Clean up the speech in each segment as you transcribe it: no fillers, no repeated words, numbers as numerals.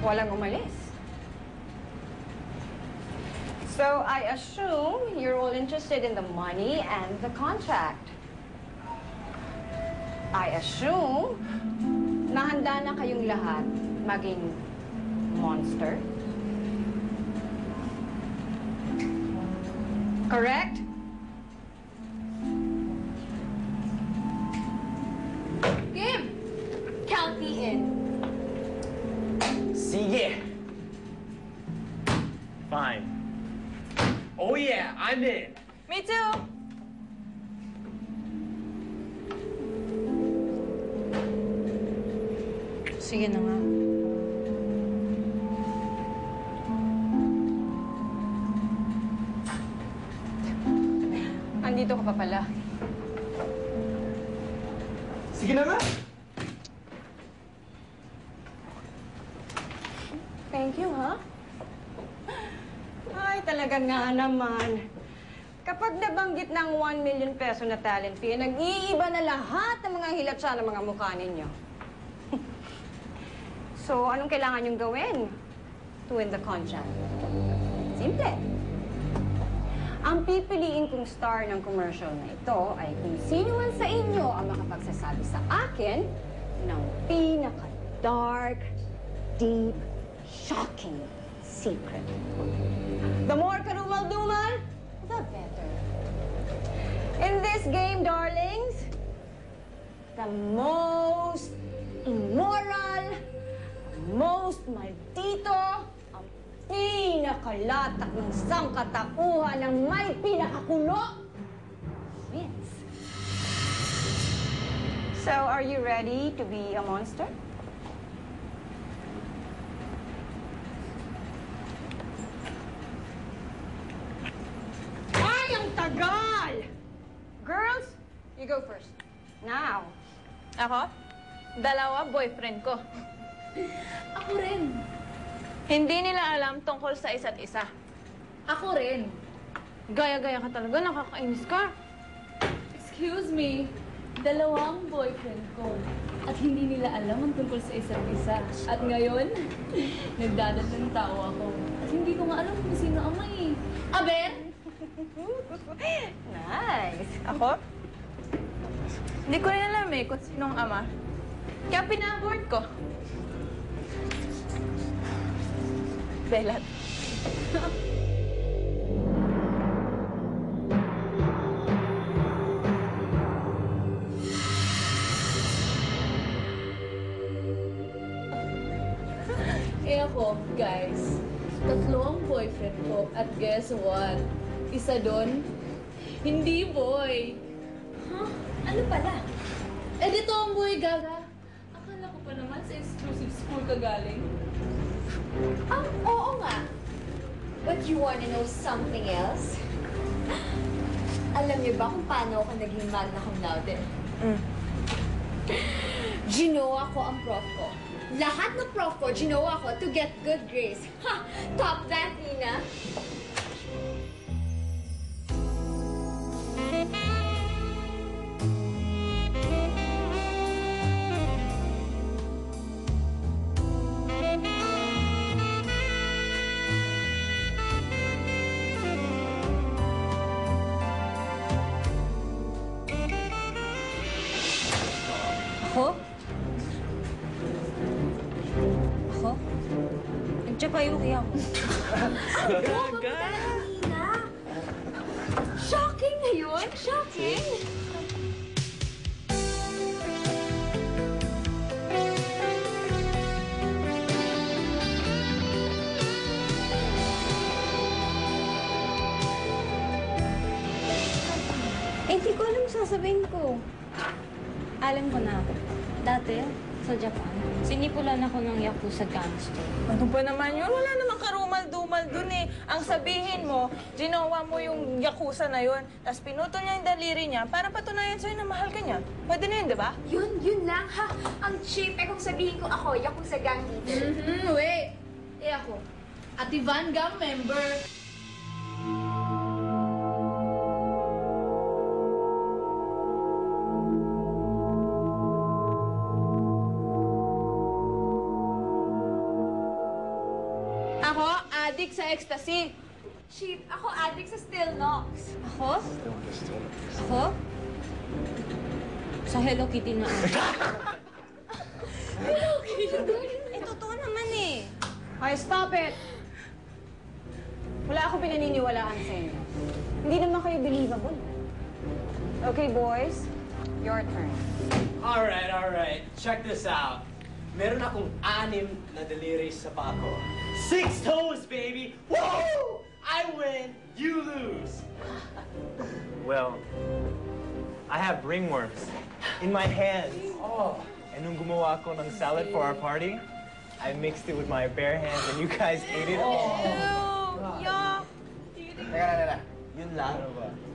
walang umalis. So, I assume you're all interested in the money and the contract. I assume na handa na kayong lahat maging monster. Correct? Kim! Count me in. Sige. Fine. Oh yeah, I'm in. Me too! Sige na nga. Andito ka pa pala. Sige na nga. Thank you, ha? Ay, talaga nga naman. Kapag nabanggit ng 1 million peso na talent fee, nag-iiba na lahat ng mga hilatsa ng mga mukha ninyo. So, anong kailangan niyong gawin to win the contract? Simple. Ang pipiliin kong star ng commercial na ito ay kung sino man sa inyo ang makapagsasabi sa akin ng pinaka-dark, deep, shocking secret. The more karumal-dumal, the better. In this game, darlings, the most immoral, most maldito, ang pinakalatak ng sangkatauhan ng may pinakakulo wins. So, are you ready to be a monster? Ay, ang tagal! Girls, you go first. Now. Ako? Dalawa boyfriend ko. Ako rin. Hindi nila alam tungkol sa isa't isa. Ako rin. Gaya-gaya ka talaga, nakakainis ka. Excuse me. Dalawang boyfriend ko. At hindi nila alam ang tungkol sa isa't isa. At ngayon, nagdadatang tao ako. At hindi ko nga alam kung sino ama eh. Aber! Nice. Ako? Hindi ko rin alam eh kung sinong ama. Kaya pina-abort ko. Belat. Eh ako, guys, tatlo ang boyfriend ko. At guess what? Isa doon, hindi boy. Huh? Ano pala? Eh di tomboy, gaga. Akala ko pa naman sa exclusive school ka galing. Oo nga. But you wanna know something else? Alam niyo ba kung paano ako naging magna cum laude? Ginawa ko ang prof ko. Lahat ng prof ko, ginawa ko to get good grades. Ha! Top that, Nina! Ako? Ako? Nagtsapayuki ako. Gaga! Nina! Shocking na yun! Shocking! Eh, di ko alam sasabihin ko. Alam ko na. Dati, sa Japan, sinipulan ako ng Yakuza gangster. Ano ba naman yun? Wala namang karumal-dumal dun eh. Ang sabihin mo, ginawa mo yung yakuza na yun, tapos pinutol niya yung daliri niya para patunayan sa'yo na mahal ka niya. Pwede na yun, di ba? Yun lang ha! Ang cheap! Eh kung sabihin ko ako, Yakuza gang leader. Wait! Eh ako, Ativan gang member. addict sa ecstasy. Shit, ako addict sa Still Nox. Ako? Ako? Sa Hello Kitty na ako. Eh, totoo naman eh. Okay, stop it. Wala akong pinaniniwalaan sa inyo. Hindi naman kayo believable. Okay, boys. Your turn. All right. Check this out. Meron akong 6 na daliri sa paa ko. 6 toes, baby! Woo! I win, you lose. Well, I have ringworms in my hands. Oh. And nung gumawa ako ng salad for our party, I mixed it with my bare hands and you guys ate it all. Yuck! Teka. Yun lang?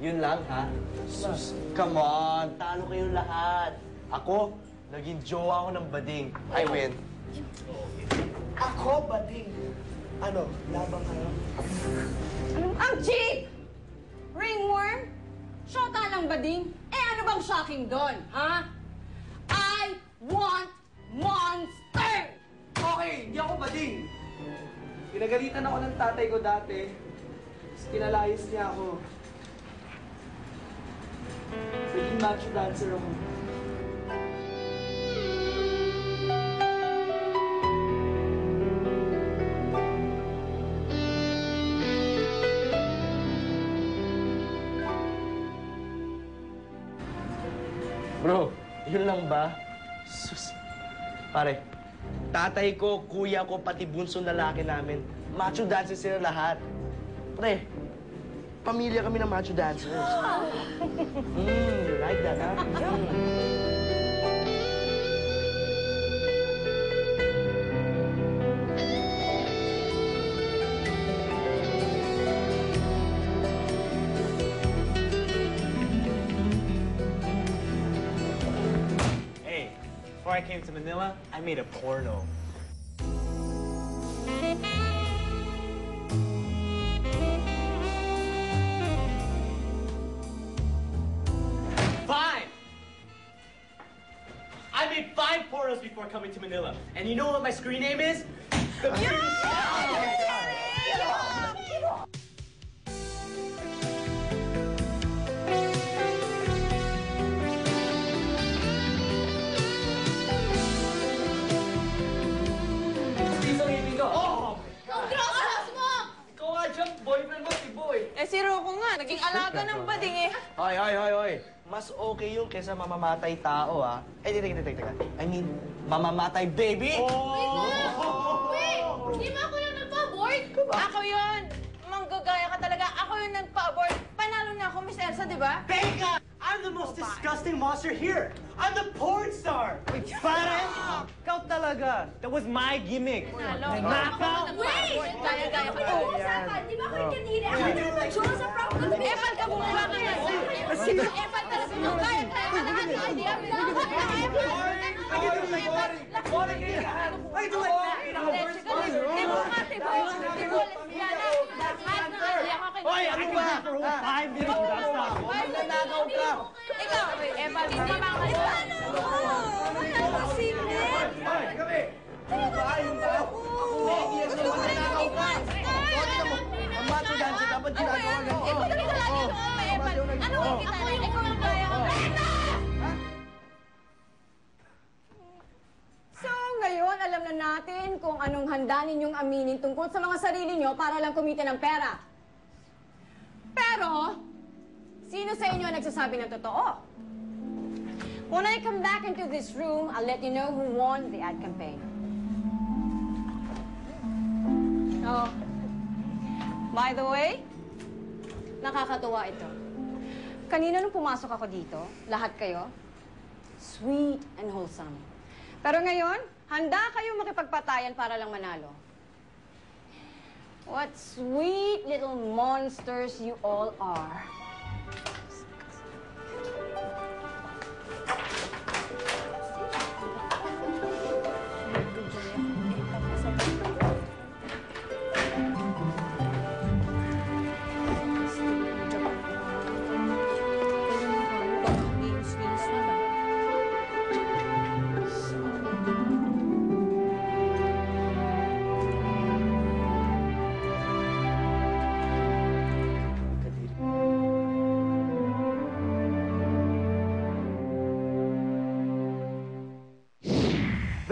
Yun lang, ha? Sus, come on. Talo kayong lahat. Ako, naging jowa ko ng bading. I win. Ako, bading. Ano, labang kayo? Ang cheap! Ringworm? Shota lang bading? Eh, ano bang shocking doon, ha? I want monster! Okay, hindi ako bading. Pinagalitan ako ng tatay ko dati. Tapos kinalayas niya ako. Naging macho dancer ako. Bro, yun lang ba? Sus. Pare, tatay ko, kuya ko, pati bunsong lalaki namin, macho dancers sila lahat. Pre, pamilya kami ng macho dancers. You like that, ha? Hey, before I came to Manila, I made a porno. Five! I made 5 pornos before coming to Manila. And you know what my screen name is? The British... Isang ibig ko. Oh! Congrats mo! Ikaw nga dyan, boyfriend mo, si Boy. Eh si Rocco nga, naging alaga ng bading eh. Hoy. Mas okay yun kaysa mamamatay tao, ha? Eh, teka. I mean, mamamatay baby! Wait! Di ba ako yung nagpa-abort? Ako yun! Manggagaya ka talaga. Ako yung nagpa-abort. Panalo na ako, Miss Elsa, di ba? Becca! I'm the most disgusting monster here! I'm the porn star! Pare, ikaw talaga. That was my gimmick. Naka! Wait! Gaya-gaya ka. Oo, Saka, di ba ako yung kanina? Ako yung nag-jowa sa prank ko. Epal ka bumaba ka na. Epal talaga. Gaya-gaya ka na. Hindi ako Hoy, I can live for 5 minutes without stopping. Magnanakaw ka! Ikaw, Epal, bumaba ka na. Ang macho dancer, dapat ginagawa ganito. So, ngayon, alam na natin kung anong handa ninyong aminin tungkol sa mga sarili nyo para lang kumita ng pera. Pero, sino sa inyo ang nagsasabi ng totoo? When I come back into this room, I'll let you know who won the ad campaign. Oh, by the way, nakakatuwa ito. Kanina nung pumasok ako dito, lahat kayo, sweet and wholesome. Pero ngayon, handa kayong makipagpatayan para lang manalo. What sweet little monsters you all are.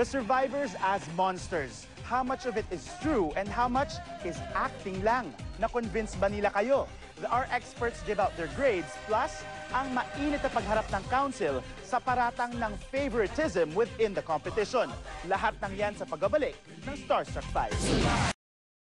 The survivors as monsters. How much of it is true and how much is acting lang? Na-convince ba nila kayo? Our experts give out their grades, plus ang mainit na pagharap ng council sa paratang ng favoritism within the competition. Lahat ng yan sa pagbabalik ng Starstruck 5.